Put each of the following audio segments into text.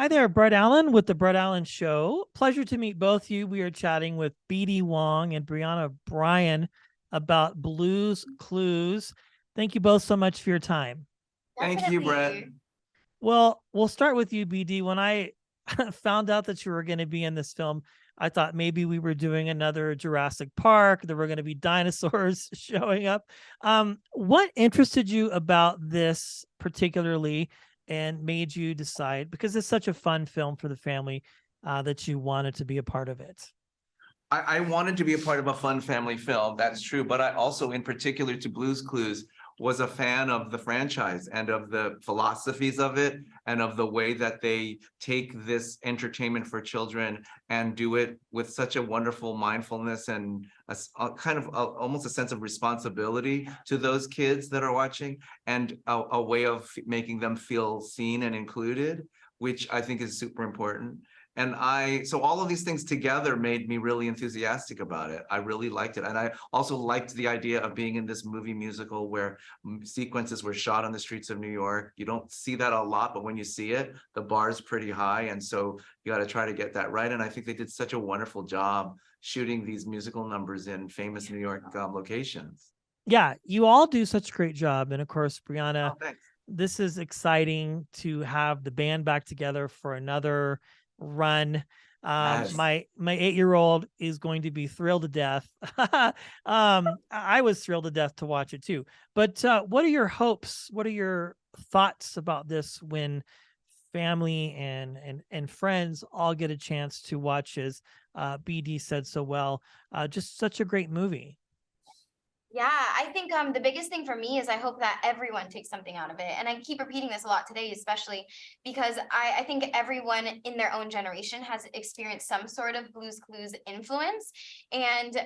Hi there, Brett Allan with the Brett Allan Show. Pleasure to meet both you. We are chatting with BD Wong and Brianna Bryan about Blues Clues. Thank you both so much for your time. Thank you, Brett. Well, we'll start with you, BD. When I found out that you were going to be in this film, I thought maybe we were doing another Jurassic Park. There were going to be dinosaurs showing up. What interested you about this particularly and made you decide, because it's such a fun film for the family, that you wanted to be a part of it? I wanted to be a part of a fun family film, that's true. But I also, in particular to Blue's Clues, was a fan of the franchise and of the philosophies of it and of the way that they take this entertainment for children and do it with such a wonderful mindfulness and a kind of almost a sense of responsibility to those kids that are watching, and a way of making them feel seen and included, which I think is super important. And so all of these things together made me really enthusiastic about it. I really liked it. And I also liked the idea of being in this movie musical where sequences were shot on the streets of New York. You don't see that a lot, but when you see it, the bar is pretty high. And so you got to try to get that right. And I think they did such a wonderful job shooting these musical numbers in famous New York locations. Yeah, you all do such a great job. And of course, Brianna, Oh, thanks. this is exciting to have the band back together for another run. Yes. My 8-year-old is going to be thrilled to death. I was thrilled to death to watch it too. But what are your hopes? What are your thoughts about this when family and friends all get a chance to watch, as BD said so well, just such a great movie? Yeah, I think the biggest thing for me is I hope that everyone takes something out of it. And I keep repeating this a lot today, especially because I think everyone in their own generation has experienced some sort of Blue's Clues influence. And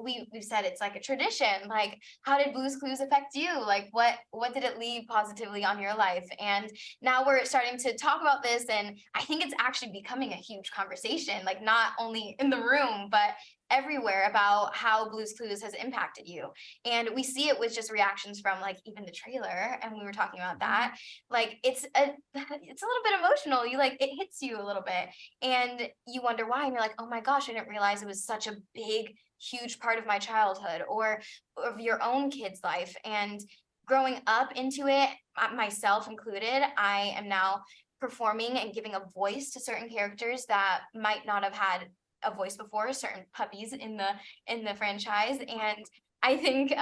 we've said it's like a tradition. Like, how did Blue's Clues affect you? Like, what did it leave positively on your life? And now we're starting to talk about this, and I think it's actually becoming a huge conversation, like not only in the room, but everywhere, about how Blue's Clues has impacted you. And we see it with just reactions from like even the trailer, and we were talking about that. Like it's a little bit emotional. You like, it hits you a little bit and you wonder why, and you're like, oh my gosh, I didn't realize it was such a big, huge part of my childhood or of your own kid's life. And growing up into it, myself included, I am now performing and giving a voice to certain characters that might not have had a voice before, certain puppies in the franchise. And I think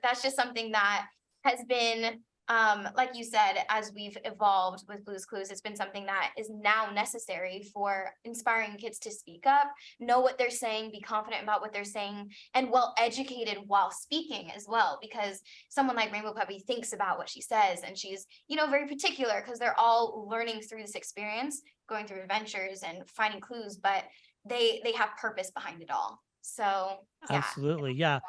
that's just something that has been, like you said, as we've evolved with Blue's Clues, it's been something that is now necessary for inspiring kids to speak up, know what they're saying, be confident about what they're saying, and well educated while speaking as well. Because someone like Rainbow Puppy thinks about what she says, and she's, very particular, because they're all learning through this experience, going through adventures and finding clues, but they have purpose behind it all. So yeah. Absolutely. Yeah.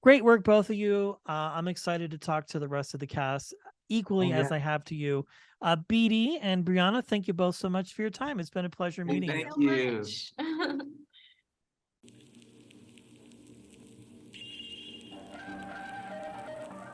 Great work, both of you. I'm excited to talk to the rest of the cast equally as I have to you. BD and Brianna, thank you both so much for your time. It's been a pleasure meeting you. Thank you.